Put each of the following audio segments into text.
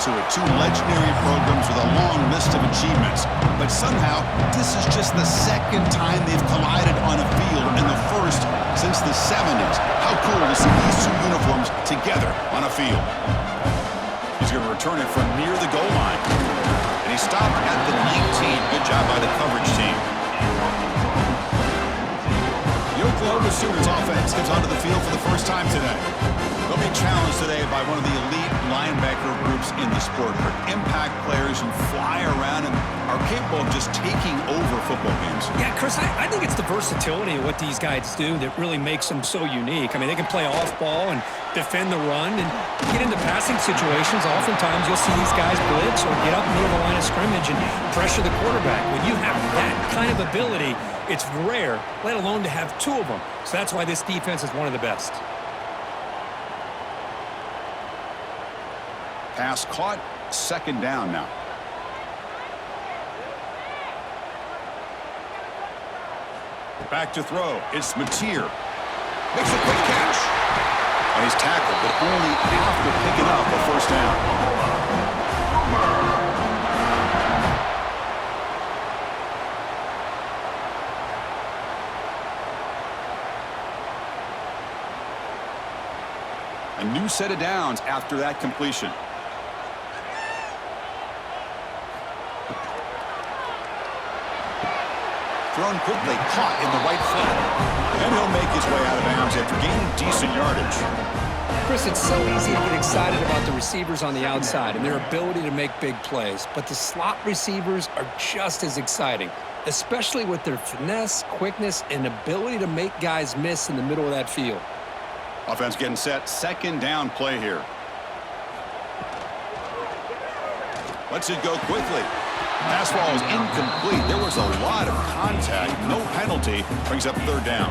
into it. Two legendary programs with a long list of achievements. But somehow, this is just the second time they've collided on a field and the first since the 70s. How cool to see these two uniforms together on a field. He's going to return it from near the goal line. And he stopped at the 19. Good job by the coverage team. The Oklahoma Sooners offense comes onto the field for the first time today. They'll be challenged today by one of the elite linebacker groups in the sport. They're impact players who fly around and are capable of just taking over football games. Yeah, Chris, I think it's the versatility of what these guys do that really makes them so unique. I mean, they can play off ball and defend the run and get into passing situations. Oftentimes, you'll see these guys blitz or get up near the line of scrimmage and pressure the quarterback. When you have that kind of ability, it's rare, let alone to have two of them. So that's why this defense is one of the best. Pass caught, second down now. Back to throw. It's Mateer. Makes a quick catch. And he's tackled, but only after picking up a first down. A new set of downs after that completion. Thrown quickly, caught in the right flat. And he'll make his way out of bounds after gaining decent yardage. Chris, it's so easy to get excited about the receivers on the outside and their ability to make big plays. But the slot receivers are just as exciting, especially with their finesse, quickness, and ability to make guys miss in the middle of that field. Offense getting set. Second down play here. Lets it go quickly. Pass ball is incomplete. There was a lot of contact. No penalty. Brings up third down.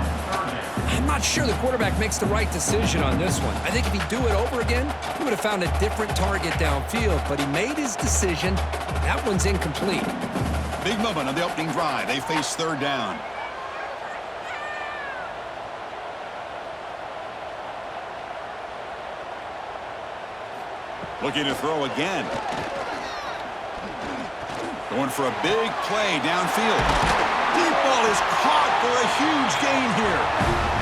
I'm not sure the quarterback makes the right decision on this one. I think if he'd do it over again, he would have found a different target downfield. But he made his decision. That one's incomplete. Big moment on the opening drive. They face third down. Looking to throw again. Going for a big play downfield. Deep ball is caught for a huge gain here.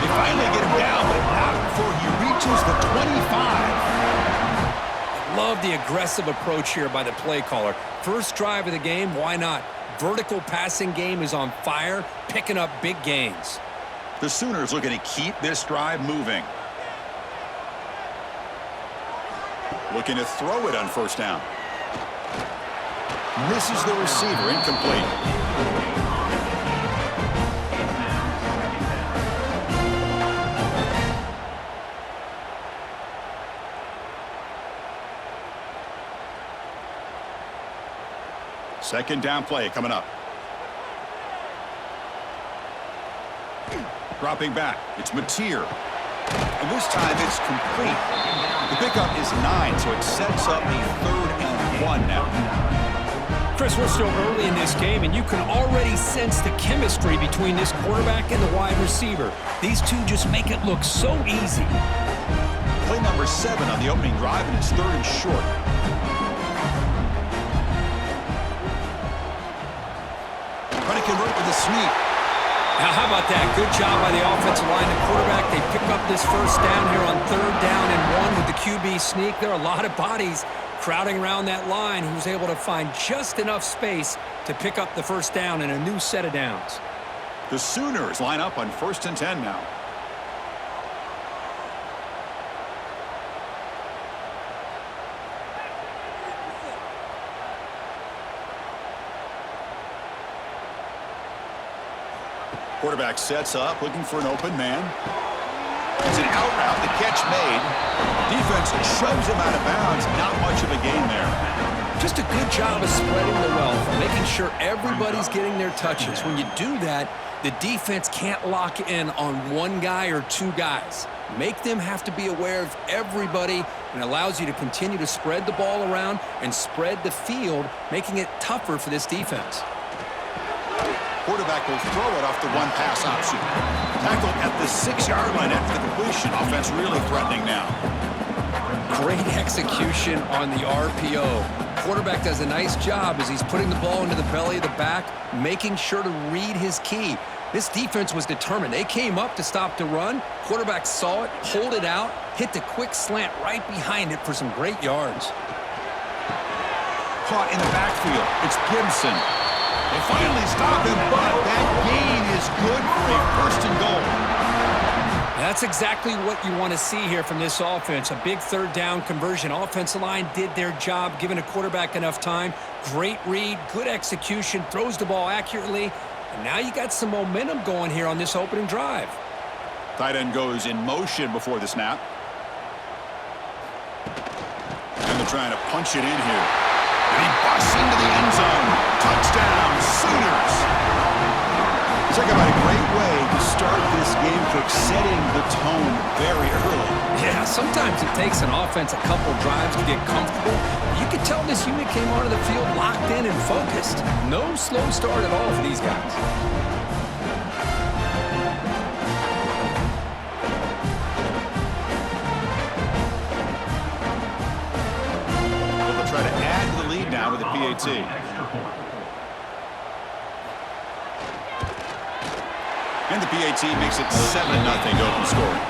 They finally get him down, but not before he reaches the 25. Love the aggressive approach here by the play caller. First drive of the game, why not? Vertical passing game is on fire, picking up big gains. The Sooners looking to keep this drive moving. Looking to throw it on first down. Misses the receiver, incomplete. Second down play coming up. Dropping back, it's Mateer. And this time it's complete. The pickup is 9, so it sets up a 3rd and 1 now. Chris, we're still early in this game, and you can already sense the chemistry between this quarterback and the wide receiver. These two just make it look so easy. Play number 7 on the opening drive, and it's 3rd and short. Trying to convert with a sneak. Now, how about that? Good job by the offensive line and quarterback. They pick up this first down here on 3rd down and 1 with the QB sneak. There are a lot of bodies crowding around that line. He was able to find just enough space to pick up the first down and a new set of downs. The Sooners line up on 1st and 10 now. Quarterback sets up, looking for an open man. It's an out route, the catch made. Defense shoves him out of bounds. Not much of a gain there. Just a good job of spreading the wealth, making sure everybody's getting their touches. When you do that, the defense can't lock in on one guy or two guys. Make them have to be aware of everybody, and allows you to continue to spread the ball around and spread the field, making it tougher for this defense. Quarterback will throw it off the one pass option. Tackled at the 6-yard line after the completion. Offense really threatening now. Great execution on the RPO. Quarterback does a nice job as he's putting the ball into the belly of the back, making sure to read his key. This defense was determined. They came up to stop the run. Quarterback saw it, pulled it out, hit the quick slant right behind it for some great yards. Caught in the backfield. It's Gibson. They finally stop him, but that gain is good for a first and goal. That's exactly what you want to see here from this offense. A big third down conversion. Offensive line did their job, giving a quarterback enough time. Great read, good execution, throws the ball accurately. And now you got some momentum going here on this opening drive. Tight end goes in motion before the snap. And they're trying to punch it in here. And he busts into the end zone. Touchdown, Sooners. Talk about a great way to start this game, Cook, setting the tone very early. Yeah, sometimes it takes an offense a couple drives to get comfortable. You can tell this unit came onto the field locked in and focused. No slow start at all for these guys. They'll try to add to the lead now with the PAT. And the PAT makes it 7-0 open scoring.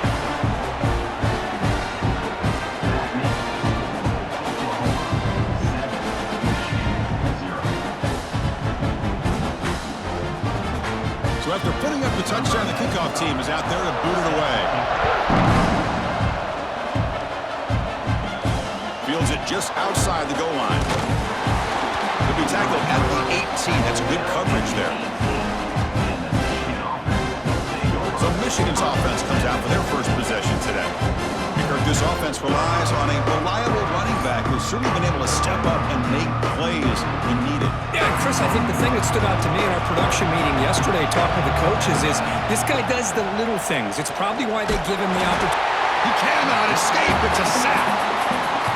So after putting up the touchdown, the kickoff team is out there to boot it away. Fields it just outside the goal line. He'll be tackled at the 18. That's good coverage there. So Michigan's offense comes out for their first possession today. Kirk, this offense relies on a reliable running back who's certainly been able to step up and make plays when needed. Yeah, Chris, I think the thing that stood out to me in our production meeting yesterday talking to the coaches is this guy does the little things. It's probably why they give him the opportunity. He cannot escape. It's a sack.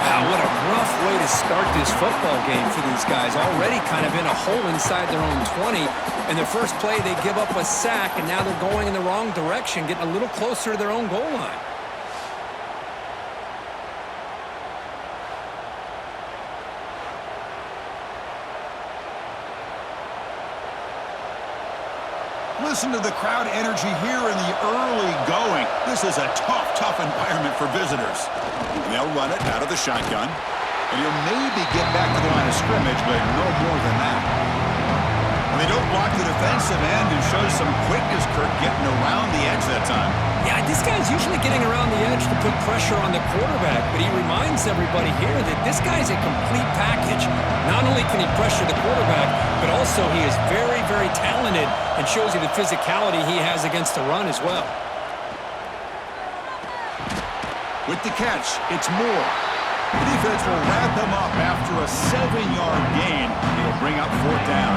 Wow, what a rough way to start this football game for these guys. Already kind of in a hole inside their own 20. In their first play, they give up a sack, and now they're going in the wrong direction, getting a little closer to their own goal line. Listen to the crowd energy here in the early going. This is a tough environment for visitors. And they'll run it out of the shotgun. And he'll maybe get back to the line of scrimmage, but no more than that. And they don't block the defensive end and shows some quickness, Kirk, getting around the edge that time. Yeah, this guy's usually getting around the edge to put pressure on the quarterback, but he reminds everybody here that this guy's a complete package. Not only can he pressure the quarterback, but also he is very, very talented and shows you the physicality he has against the run as well. With the catch, it's Moore. The defense will wrap him up after a 7-yard gain. It'll bring up fourth down.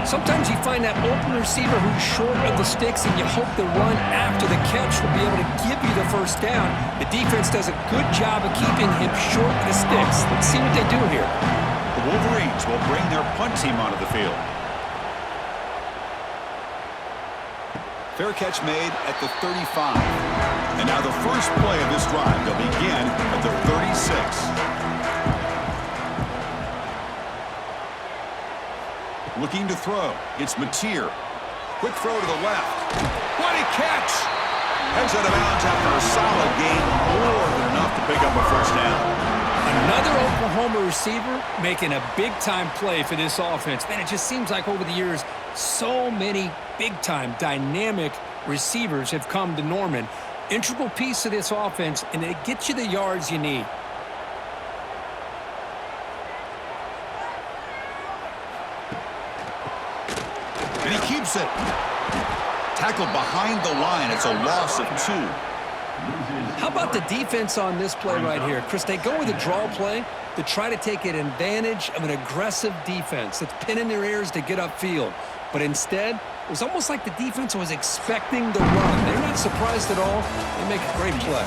Sometimes you find that open receiver who's short of the sticks, and you hope the run after the catch will be able to give you the first down. The defense does a good job of keeping him short of the sticks. Let's see what they do here. The Wolverines will bring their punt team onto the field. Fair catch made at the 35. And now the first play of this drive, they'll begin at the 36. Looking to throw. It's Mateer. Quick throw to the left. What a catch! Heads out of bounds after a solid gain, more than enough to pick up a first down. Another Oklahoma receiver making a big-time play for this offense. Man, it just seems like over the years, so many big-time, dynamic receivers have come to Norman. Integral piece of this offense, and it gets you the yards you need. And he keeps it. Tackled behind the line. It's a loss of 2. How about the defense on this play right here? Chris, they go with a draw play to try to take an advantage of an aggressive defense that's pinning their ears to get upfield. But instead, it was almost like the defense was expecting the run. They're not surprised at all. They make a great play.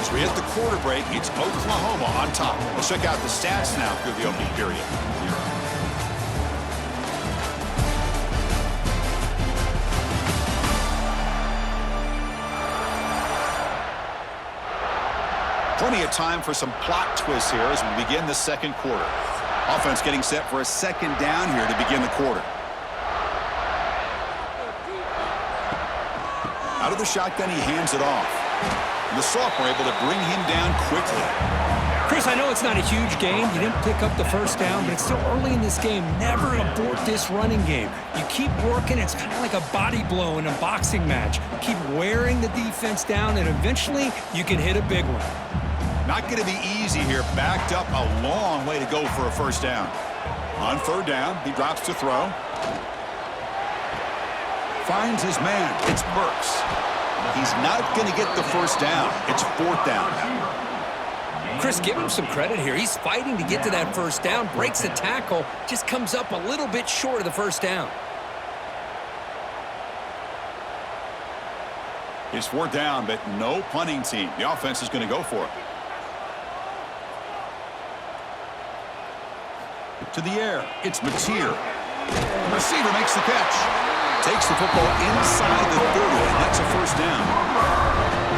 As we hit the quarter break, it's Oklahoma on top. Let's check out the stats now through the opening period. Plenty of time for some plot twists here as we begin the second quarter. Offense getting set for a second down here to begin the quarter. Out of the shotgun, he hands it off. And the sophomore able to bring him down quickly. Chris, I know it's not a huge game. You didn't pick up the first down, but it's still early in this game. Never abort this running game. You keep working. It's kind of like a body blow in a boxing match. Keep wearing the defense down, and eventually you can hit a big one. Not going to be easy here. Backed up a long way to go for a first down. On third down, he drops to throw. Finds his man. It's Burks. He's not going to get the first down. It's fourth down. Chris, give him some credit here. He's fighting to get to that first down, breaks the tackle, just comes up a little bit short of the first down. It's fourth down, but no punting team. The offense is going to go for it. To the air, it's Mateer. The receiver makes the catch. Takes the football inside the 30, and that's a first down.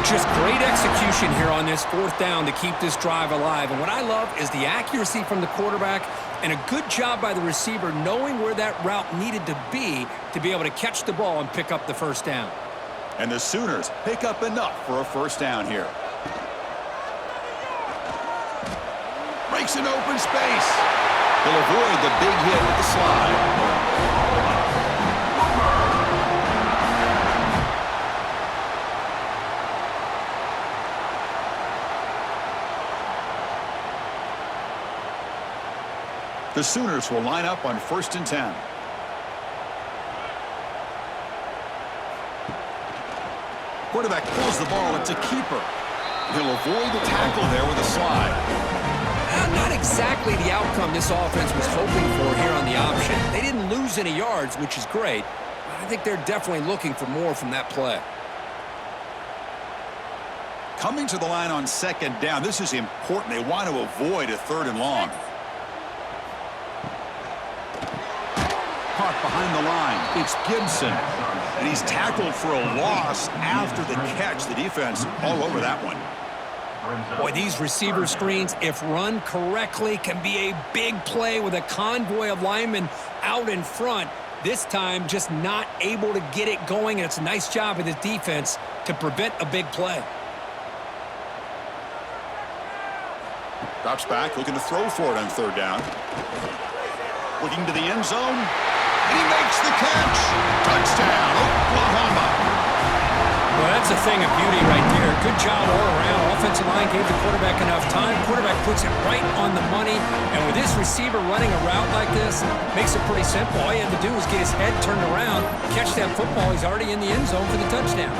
Just great execution here on this fourth down to keep this drive alive. And what I love is the accuracy from the quarterback and a good job by the receiver knowing where that route needed to be able to catch the ball and pick up the first down. And the Sooners pick up enough for a first down here. Breaks an open space. He'll avoid the big hit with the slide. The Sooners will line up on 1st and 10. Quarterback pulls the ball. It's a keeper. He'll avoid the tackle there with a slide. Not exactly the outcome this offense was hoping for here on the option. They didn't lose any yards, which is great. But I think they're definitely looking for more from that play. Coming to the line on second down. This is important. They want to avoid a third and long. Caught behind the line. It's Gibson. And he's tackled for a loss after the catch. The defense all over that one. Boy, these receiver screens, if run correctly, can be a big play with a convoy of linemen out in front. This time, just not able to get it going, and it's a nice job of the defense to prevent a big play. Drops back, looking to throw for it on third down. Looking to the end zone. And he makes the catch. Touchdown, Oklahoma. Well, that's a thing of beauty right there. Good job all around. Offensive line gave the quarterback enough time. Quarterback puts it right on the money. And with this receiver running a route like this, makes it pretty simple. All he had to do was get his head turned around, catch that football. He's already in the end zone for the touchdown.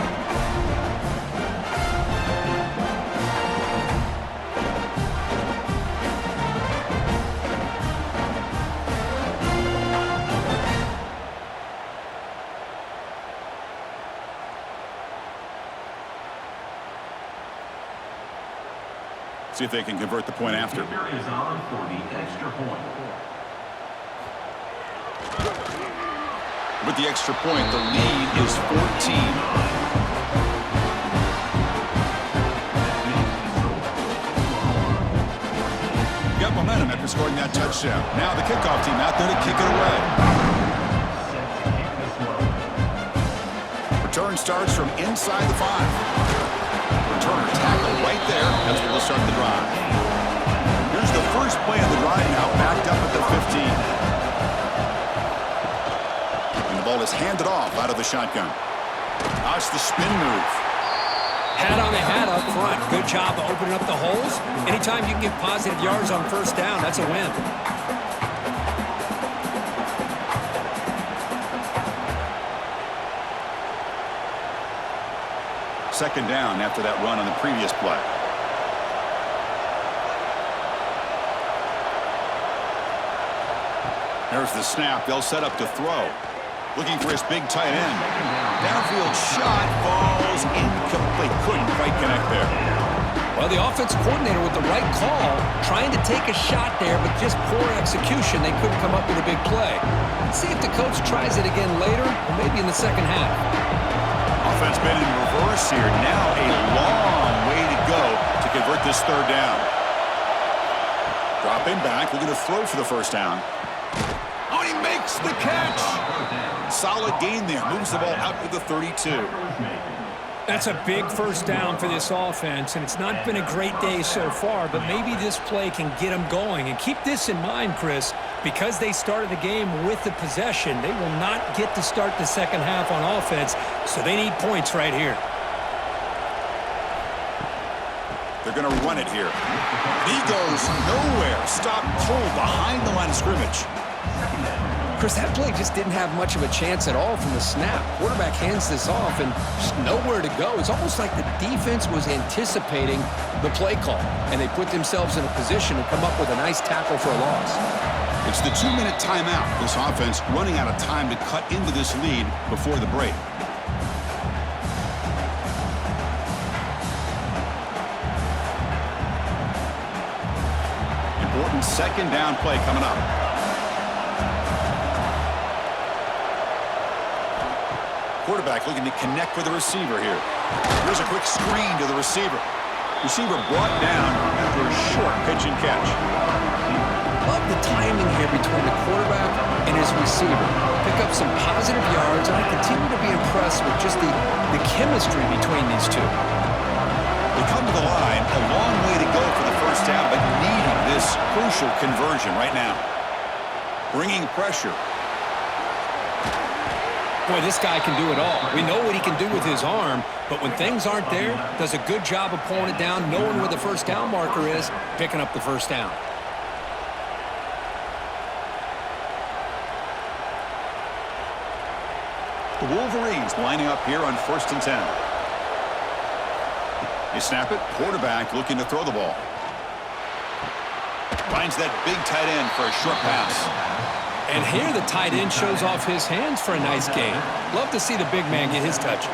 See if they can convert the point after. Is on for the extra point. With the extra point, the lead is 14. Got momentum after scoring that touchdown. Now the kickoff team out there to kick it away. Return starts from inside the 5. Returner tackled right there. That's where they'll start the drive. Here's the first play of the drive now, backed up at the 15. And the ball is handed off out of the shotgun. Now it's the spin move. Hat on the hat up front. Good job of opening up the holes. Anytime you can get positive yards on first down, that's a win. Second down after that run on the previous play. There's the snap. They'll set up to throw. Looking for his big tight end. Downfield shot falls incomplete. Couldn't quite connect there. Well, the offensive coordinator with the right call, trying to take a shot there, but just poor execution. They couldn't come up with a big play. Let's see if the coach tries it again later, or maybe in the second half. Offense been in reverse here. Now a long way to go to convert this third down. Dropping back, looking to throw for the first down. Oh, he makes the catch. Solid gain there. Moves the ball out to the 32. That's a big first down for this offense, and it's not been a great day so far, but maybe this play can get them going. And keep this in mind, Chris, because they started the game with the possession, they will not get to start the second half on offense, so they need points right here. They're going to run it here. He goes nowhere. Stop cold behind the line of scrimmage. Chris, that play just didn't have much of a chance at all from the snap. Quarterback hands this off and just nowhere to go. It's almost like the defense was anticipating the play call, and they put themselves in a position to come up with a nice tackle for a loss. It's the 2-minute timeout. This offense running out of time to cut into this lead before the break. Important second down play coming up. Quarterback looking to connect with the receiver here. Here's a quick screen to the receiver. Receiver brought down after a short pitch and catch. Love the timing here between the quarterback and his receiver. Pick up some positive yards, and I continue to be impressed with just the chemistry between these two. They come to the line, a long way to go for the first down, but needing this crucial conversion right now. Bringing pressure. Boy, this guy can do it all. We know what he can do with his arm, but when things aren't there, does a good job of pulling it down, knowing where the first down marker is, picking up the first down. The Wolverines lining up here on 1st and 10. They snap it. Quarterback looking to throw the ball. Finds that big tight end for a short pass. And here the tight end shows off his hands for a nice gain. Love to see the big man get his touches.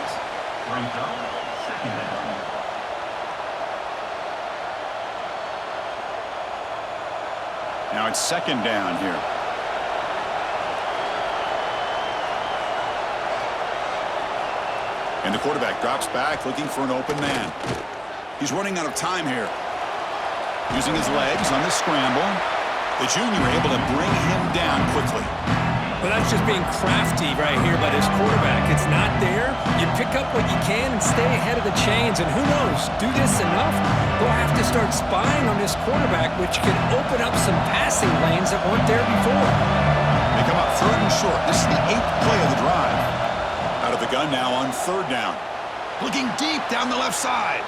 Now it's second down here. And the quarterback drops back looking for an open man. He's running out of time here. Using his legs on the scramble. The junior able to bring him down quickly. Well, that's just being crafty right here by this quarterback. It's not there. You pick up what you can and stay ahead of the chains. And who knows, do this enough, they'll have to start spying on this quarterback, which could open up some passing lanes that weren't there before. They come up 3rd and short. This is the 8th play of the drive. Out of the gun now on 3rd down. Looking deep down the left side.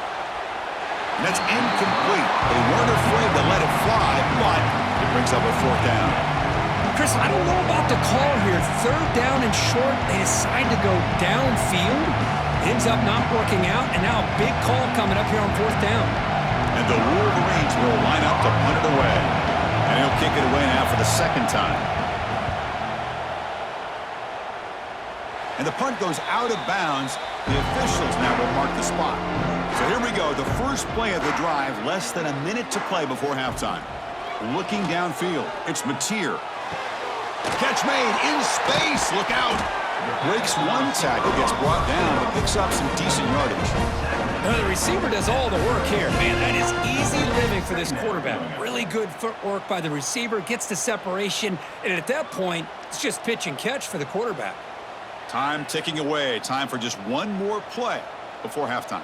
And that's incomplete. They weren't afraid to let it fly, but it brings up a 4th down. Chris, I don't know about the call here. 3rd down and short, they decide to go downfield. Ends up not working out, and now a big call coming up here on 4th down. And the Wolverines will line up to punt it away. And he'll kick it away now for the 2nd time. And the punt goes out of bounds. The officials now will mark the spot. So here we go, the first play of the drive, less than a minute to play before halftime. Looking downfield, it's Mateer. Catch made in space, look out. Breaks one tackle, gets brought down, but picks up some decent yardage. Now, the receiver does all the work here. Man, that is easy living for this quarterback. Really good footwork by the receiver, gets the separation, and at that point, it's just pitch and catch for the quarterback. Time ticking away, time for just one more play before halftime.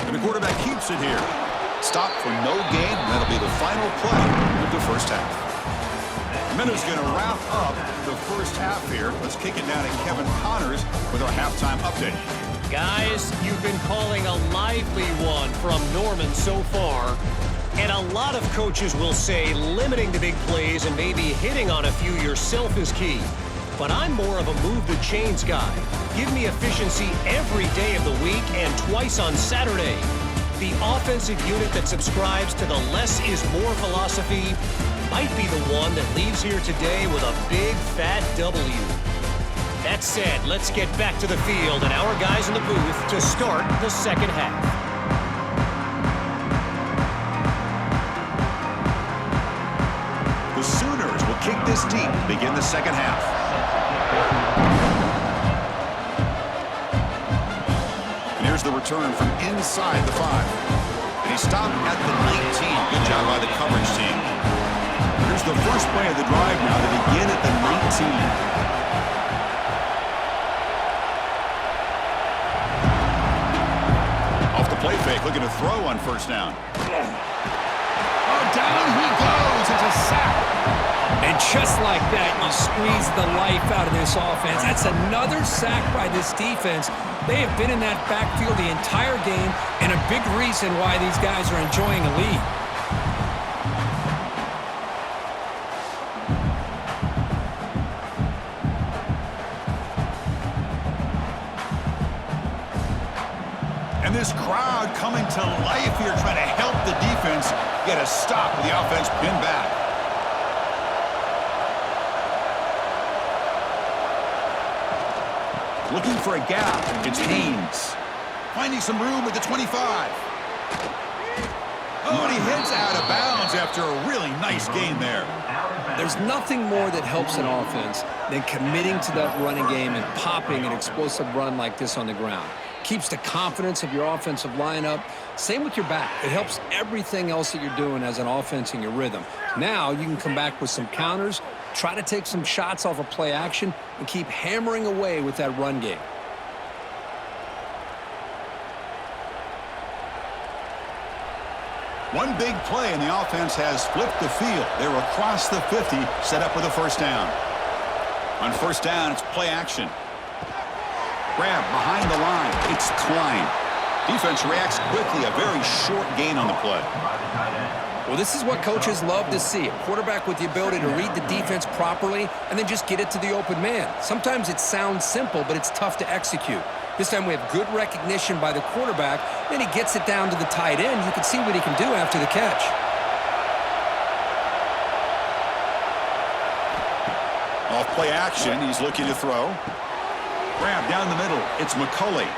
And the quarterback keeps it here. Stop for no gain. That'll be the final play of the first half. Minnows going to wrap up the first half here. Let's kick it down to Kevin Connors with our halftime update. Guys, you've been calling a lively one from Norman so far. And a lot of coaches will say limiting the big plays and maybe hitting on a few yourself is key. But I'm more of a move the chains guy. Give me efficiency every day of the week and twice on Saturday. The offensive unit that subscribes to the less is more philosophy might be the one that leaves here today with a big fat W. That said, let's get back to the field and our guys in the booth to start the second half. The Sooners will kick this deep to begin the second half. And here's the return from inside the 5. And he stopped at the 19. Good job by the coverage team. Here's the first play of the drive now to begin at the 19. Play fake, looking to throw on first down. Oh, down he goes. It's a sack. And just like that, you squeeze the life out of this offense. That's another sack by this defense. They have been in that backfield the entire game, and a big reason why these guys are enjoying a lead. And this crowd coming to life here, trying to help the defense get a stop with the offense pinned back. Looking for a gap. It's Haynes. Finding some room at the 25. Oh, and he heads out of bounds after a really nice gain there. There's nothing more that helps an offense than committing to that running game and popping an explosive run like this on the ground. Keeps the confidence of your offensive lineup. Same with your back. It helps everything else that you're doing as an offense in your rhythm. Now you can come back with some counters, try to take some shots off of play action, and keep hammering away with that run game. One big play, and the offense has flipped the field. They were across the 50, set up with a first down. On first down, it's play action. Grab behind the line. It's Klein. Defense reacts quickly. A very short gain on the play. Well, this is what coaches love to see. A quarterback with the ability to read the defense properly and then just get it to the open man. Sometimes it sounds simple, but it's tough to execute. This time we have good recognition by the quarterback. Then he gets it down to the tight end. You can see what he can do after the catch. Off play action. He's looking to throw. Grab down the middle. It's McCulley.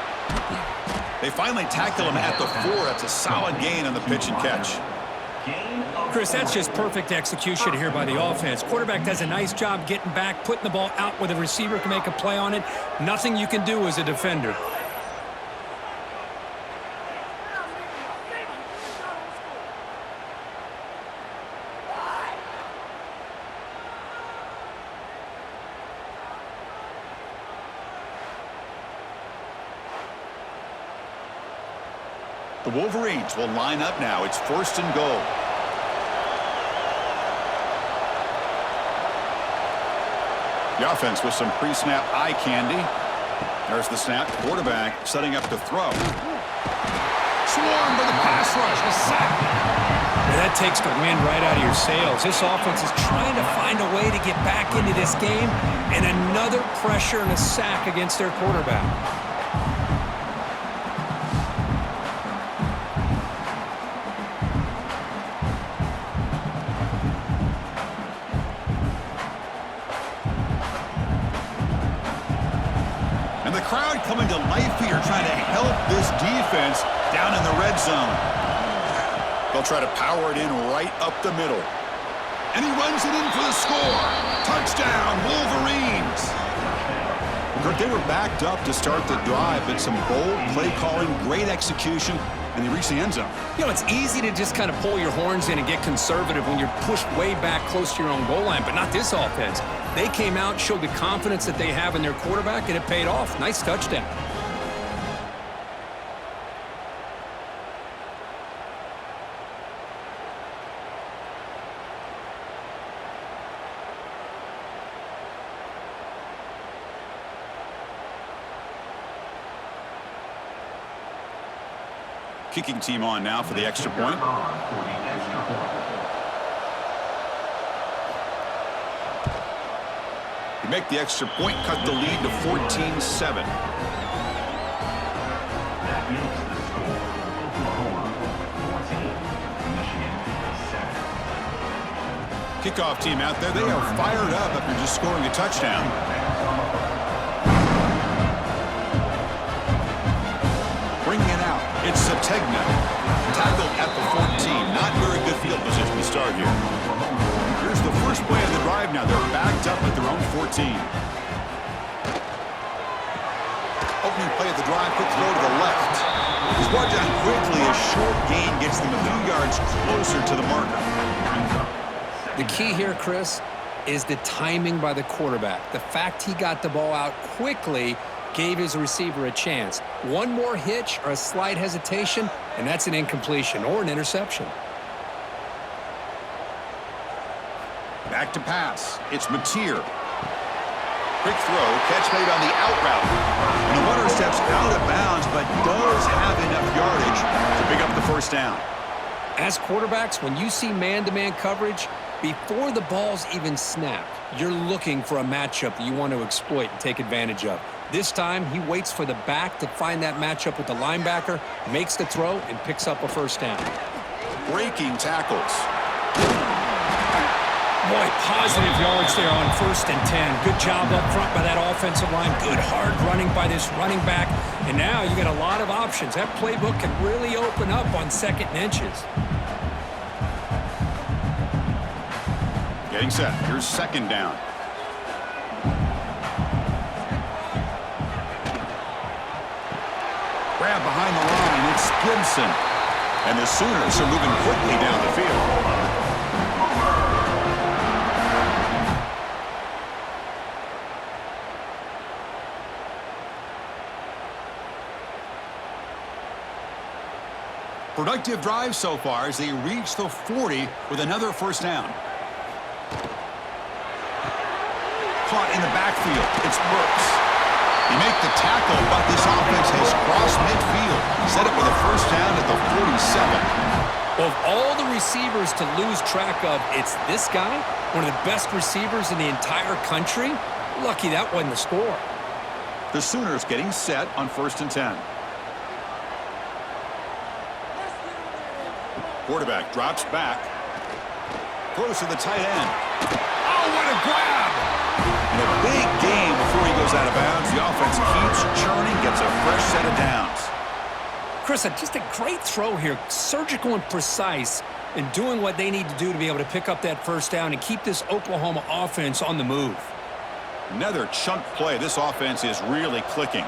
They finally tackle him at the 4. That's a solid gain on the pitch and catch. Chris, that's just perfect execution here by the offense. Quarterback does a nice job getting back, putting the ball out where the receiver can make a play on it. Nothing you can do as a defender. The Wolverines will line up now. It's first and goal. The offense with some pre-snap eye candy. There's the snap. Quarterback setting up to throw. Swarmed by the pass rush. A sack. Yeah, that takes the wind right out of your sails. This offense is trying to find a way to get back into this game, and another pressure and a sack against their quarterback. Crowd coming to life here, trying to help this defense down in the red zone. They'll try to power it in right up the middle. And he runs it in for the score. Touchdown, Wolverines. Kurt, they were backed up to start the drive, but some bold play calling, great execution, and they reach the end zone. You know, it's easy to just kind of pull your horns in and get conservative when you're pushed way back close to your own goal line, but not this offense. They came out, showed the confidence that they have in their quarterback, and it paid off. Nice touchdown. Kicking team on now for the extra point. You make the extra point, cut the lead to 14-7. That makes the score Oklahoma 14, Michigan 7. Kickoff team out there, they are fired up after just scoring a touchdown. Bringing it out, it's Sategna. Tackled at the 14. Not very good field position to start here. Here's the first play of the drive now. They're backed up at their own 14. Opening play of the drive, quick throw to the left. He's brought down quickly. A short gain gets them a few yards closer to the marker. The key here, Chris, is the timing by the quarterback. The fact he got the ball out quickly gave his receiver a chance. One more hitch or a slight hesitation, and that's an incompletion or an interception. Back to pass. It's Mateer. Quick throw, catch made on the out route. And the runner steps out of bounds, but does have enough yardage to pick up the first down. As quarterbacks, when you see man-to-man coverage, before the ball's even snapped, you're looking for a matchup that you want to exploit and take advantage of. This time, he waits for the back to find that matchup with the linebacker, makes the throw, and picks up a first down. Breaking tackles. Boy, positive yards there on 1st and 10. Good job up front by that offensive line. Good hard running by this running back. And now you got a lot of options. That playbook can really open up on 2nd and inches. Getting set. Here's 2nd down. Grab behind the line. It's Gibson. And the Sooners are moving quickly down the field. Productive drive so far as they reach the 40 with another first down. Caught in the backfield. It's Burks. They make the tackle, but this offense has crossed midfield. Set up with a first down at the 47. Of all the receivers to lose track of, it's this guy, one of the best receivers in the entire country. Lucky that wasn't the score. The Sooners getting set on 1st and 10. Quarterback drops back. Throws to the tight end. Oh, what a grab! And a big gain before he goes out of bounds. The offense keeps churning, gets a fresh set of downs. Chris, just a great throw here. Surgical and precise in doing what they need to do to be able to pick up that first down and keep this Oklahoma offense on the move. Another chunk play. This offense is really clicking.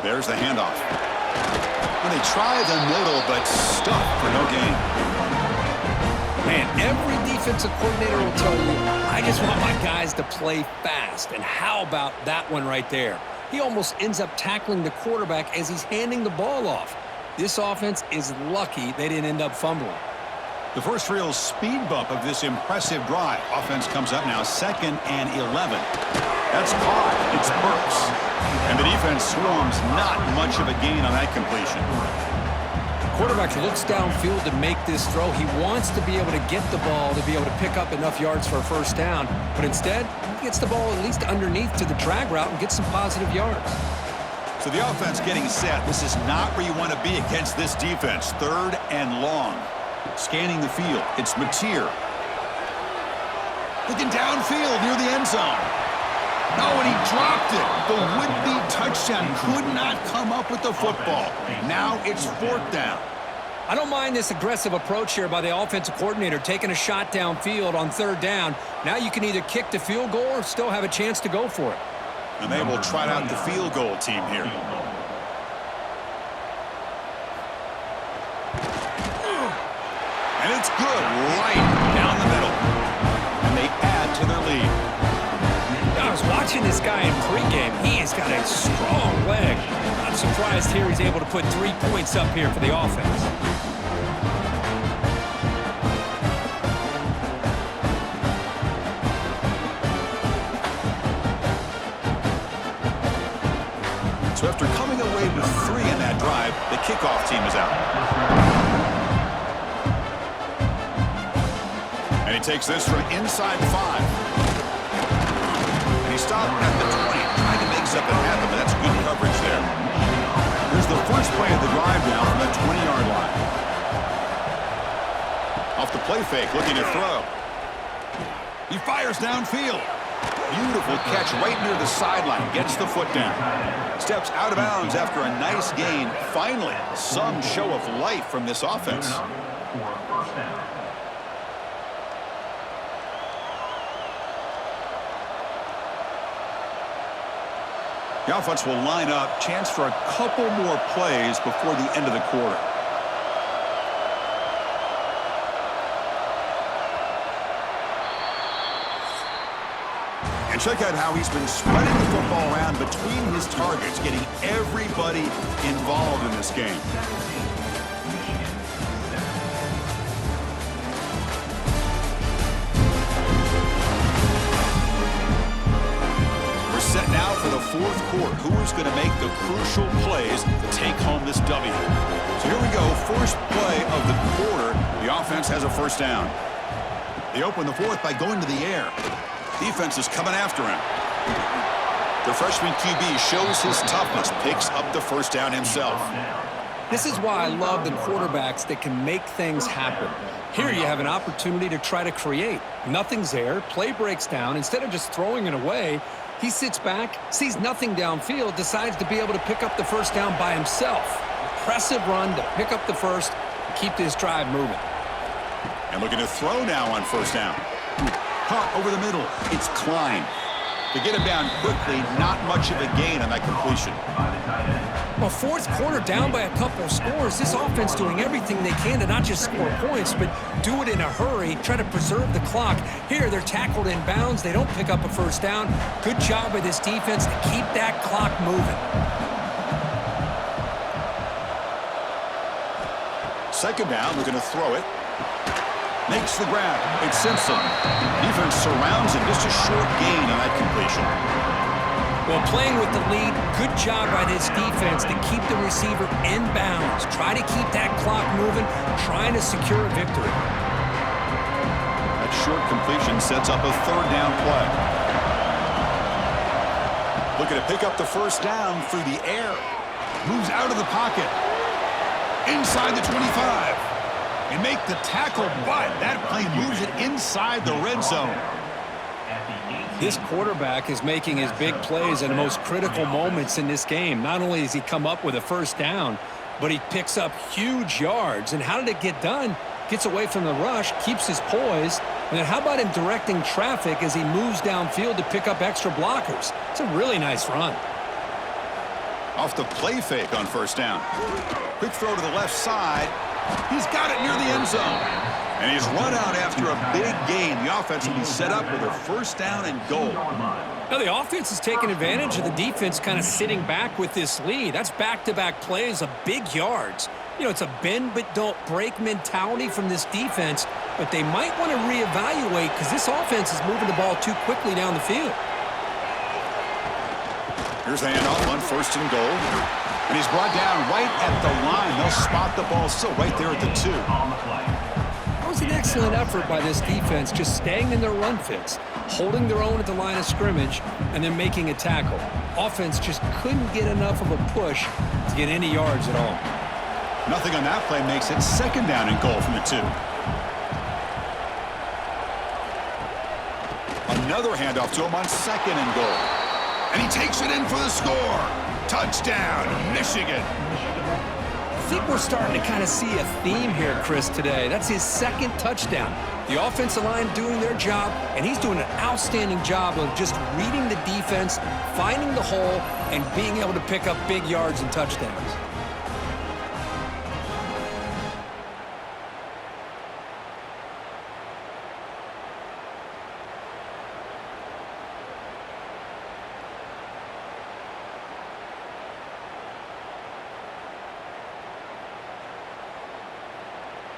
There's the handoff. And they try the middle, but stuck for no gain. Man, every defensive coordinator will tell you, I just want my guys to play fast. And how about that one right there? He almost ends up tackling the quarterback as he's handing the ball off. This offense is lucky they didn't end up fumbling. The first real speed bump of this impressive drive. Offense comes up now 2nd and 11. That's caught. It's Burks. And the defense swarms. Not much of a gain on that completion. Quarterback looks downfield to make this throw. He wants to be able to get the ball to be able to pick up enough yards for a first down. But instead, he gets the ball at least underneath to the drag route and gets some positive yards. So the offense getting set. This is not where you want to be against this defense. 3rd and long. Scanning the field. It's Mateer. Looking downfield near the end zone. Oh, and he dropped it. The would-be touchdown could not come up with the football. Now it's 4th down. I don't mind this aggressive approach here by the offensive coordinator, taking a shot downfield on 3rd down. Now you can either kick the field goal or still have a chance to go for it. And they will trot out the field goal team here. And it's good, right down the middle. And they add to their lead. I was watching this guy in pregame. He has got a strong leg. I'm surprised here he's able to put 3 points up here for the offense. So after coming away with 3 in that drive, the kickoff team is out. And he takes this from inside 5. He stopped at the 20, trying to make something happen, but that's good coverage there. Here's the first play of the drive now from the 20-yard line. Off the play fake, looking to throw. He fires downfield. Beautiful catch right near the sideline. Gets the foot down. Steps out of bounds after a nice gain. Finally, some show of life from this offense. The offense will line up. Chance for a couple more plays before the end of the quarter. And check out how he's been spreading the football around between his targets, getting everybody involved in this game. We're set now for the fourth quarter. Who is going to make the crucial plays to take home this W? So here we go. First play of the quarter. The offense has a first down. They open the fourth by going to the air. Defense is coming after him. The freshman QB shows his toughness, picks up the first down himself. This is why I love the quarterbacks that can make things happen. Here you have an opportunity to try to create. Nothing's there. Play breaks down. Instead of just throwing it away, he sits back, sees nothing downfield, decides to be able to pick up the first down by himself. Impressive run to pick up the first and keep this drive moving. And looking to throw now on first down. Caught over the middle. It's Klein. To get him down quickly, not much of a gain on that completion. Well, fourth quarter down by a couple of scores. This offense doing everything they can to not just score points, but do it in a hurry, try to preserve the clock. Here, they're tackled in bounds. They don't pick up a first down. Good job by this defense to keep that clock moving. Second down, we're going to throw it. Makes the grab. It's Simpson. Defense surrounds him. Just a short gain on that completion. Well, playing with the lead, good job by this defense to keep the receiver in bounds. Try to keep that clock moving, trying to secure a victory. That short completion sets up a third down play. Looking to pick up the first down through the air. Moves out of the pocket. Inside the 25. And make the tackle, but that play moves it inside the red zone. This quarterback is making his big plays in the most critical moments in this game. Not only does he come up with a first down, but he picks up huge yards. And how did it get done? Gets away from the rush, keeps his poise. And then how about him directing traffic as he moves downfield to pick up extra blockers? It's a really nice run. Off the play fake on first down. Quick throw to the left side. He's got it near the end zone. And he's run out after a big gain. The offense will be set up with a first down and goal. Now, the offense is taking advantage of the defense kind of sitting back with this lead. That's back-to-back plays of big yards. You know, it's a bend but don't break mentality from this defense, but they might want to reevaluate because this offense is moving the ball too quickly down the field. Here's the handoff on first and goal. And he's brought down right at the line. They'll spot the ball still right there at the 2. That was an excellent effort by this defense, just staying in their run fits, holding their own at the line of scrimmage, and then to tackle. Offense just couldn't get enough of a push to get any yards at all. Nothing on that play makes it second down and goal from the 2. Another handoff to him on second and goal. And he takes it in for the score. Touchdown, Michigan. I think we're starting to kind of see a theme here, Chris, today. That's his second touchdown. The offensive line doing their job, and he's doing an outstanding job of just reading the defense, finding the hole, and being able to pick up big yards and touchdowns.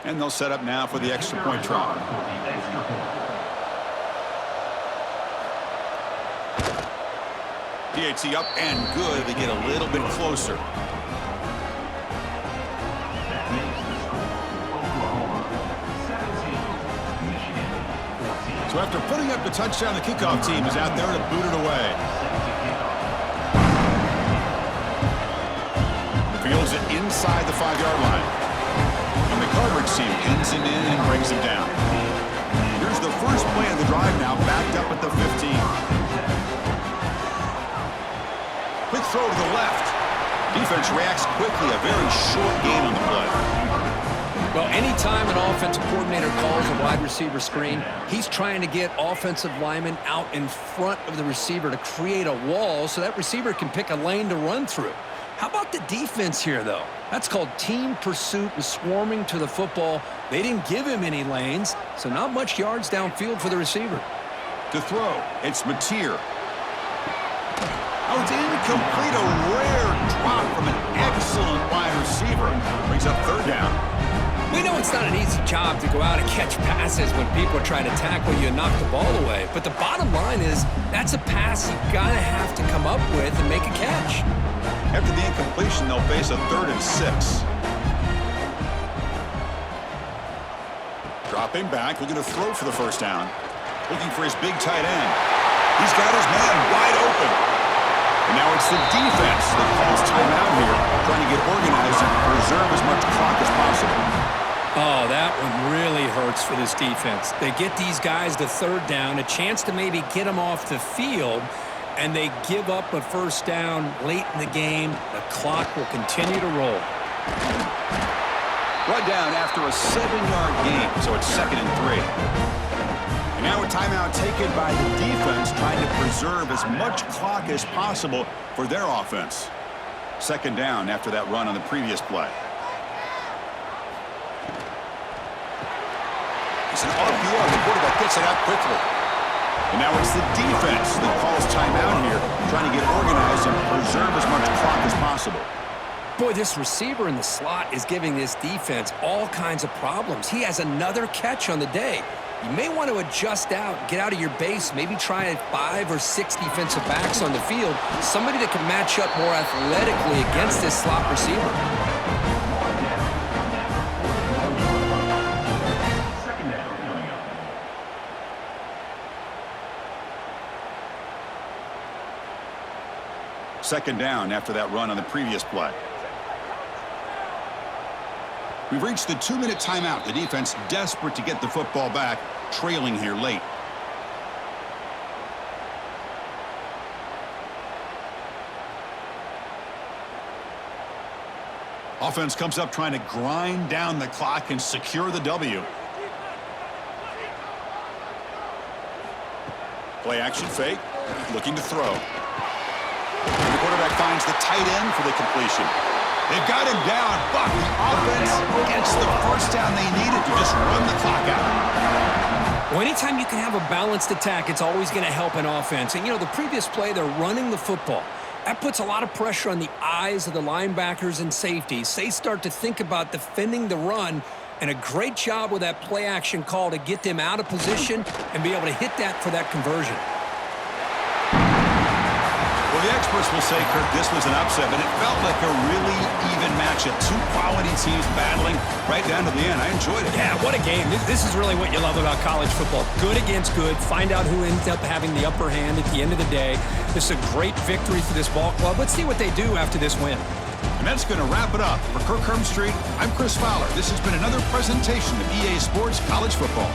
And they'll set up now for the extra point try. DHC up and good. They get a little bit closer. So after putting up the touchdown, the kickoff team is out there to boot it away. Fields it inside the 5-yard line. And the coverage team pins him in and brings him down. Here's the first play of the drive now, backed up at the 15. Quick throw to the left. Defense reacts quickly, a very short gain on the play. Well, anytime time an offensive coordinator calls a wide receiver screen, he's trying to get offensive linemen out in front of the receiver to create a wall so that receiver can pick a lane to run through. How about the defense here, though? That's called team pursuit and swarming to the football. They didn't give him any lanes, so not much yards downfield for the receiver. To throw, it's Mateer. Oh, it's incomplete. A rare drop from an excellent wide receiver. Brings up third down. We know it's not an easy job to go out and catch passes when people are trying to tackle you and knock the ball away. But the bottom line is that's a pass you gotta have to come up with and make a catch. After the incompletion, they'll face a 3rd and 6. Dropping back, looking to throw for the first down. Looking for his big tight end. He's got his man wide open. And now it's the defense that calls timeout here, trying to get organized and preserve as much clock as possible. Oh, that one really hurts for this defense. They get these guys to third down, a chance to maybe get them off the field, and they give up a first down late in the game. The clock will continue to roll. Brought down after a 7-yard gain, so it's 2nd and 3. And now a timeout taken by the defense, trying to preserve as much clock as possible for their offense. 2nd down after that run on the previous play. It's an RPO. The quarterback gets it out quickly. And now it's the defense that calls timeout here, trying to get organized and preserve as much clock as possible. Boy, this receiver in the slot is giving this defense all kinds of problems. He has another catch on the day. You may want to adjust out, get out of your base, maybe try 5 or 6 defensive backs on the field, somebody that can match up more athletically against this slot receiver. Second down coming up. Second down after that run on the previous play. We've reached the 2-minute timeout. The defense desperate to get the football back, trailing here late. Offense comes up trying to grind down the clock and secure the W. Play action fake, looking to throw. And the quarterback finds the tight end for the completion. They've got him down, but the offense gets the first down they needed to just run the clock out. Well, anytime you can have a balanced attack, it's always going to help an offense. And, you know, the previous play, they're running the football. That puts a lot of pressure on the eyes of the linebackers and safeties. They start to think about defending the run, and a great job with that play action call to get them out of position and be able to hit that for that conversion. Well, the experts will say, Kirk, this was an upset, but it felt like a really even matchup. 2 quality teams battling right down to the end. I enjoyed it. Yeah, what a game. This is really what you love about college football. Good against good. Find out who ends up having the upper hand at the end of the day. This is a great victory for this ball club. Let's see what they do after this win. And that's going to wrap it up. For Kirk Herbstreit, I'm Chris Fowler. This has been another presentation of EA Sports College Football.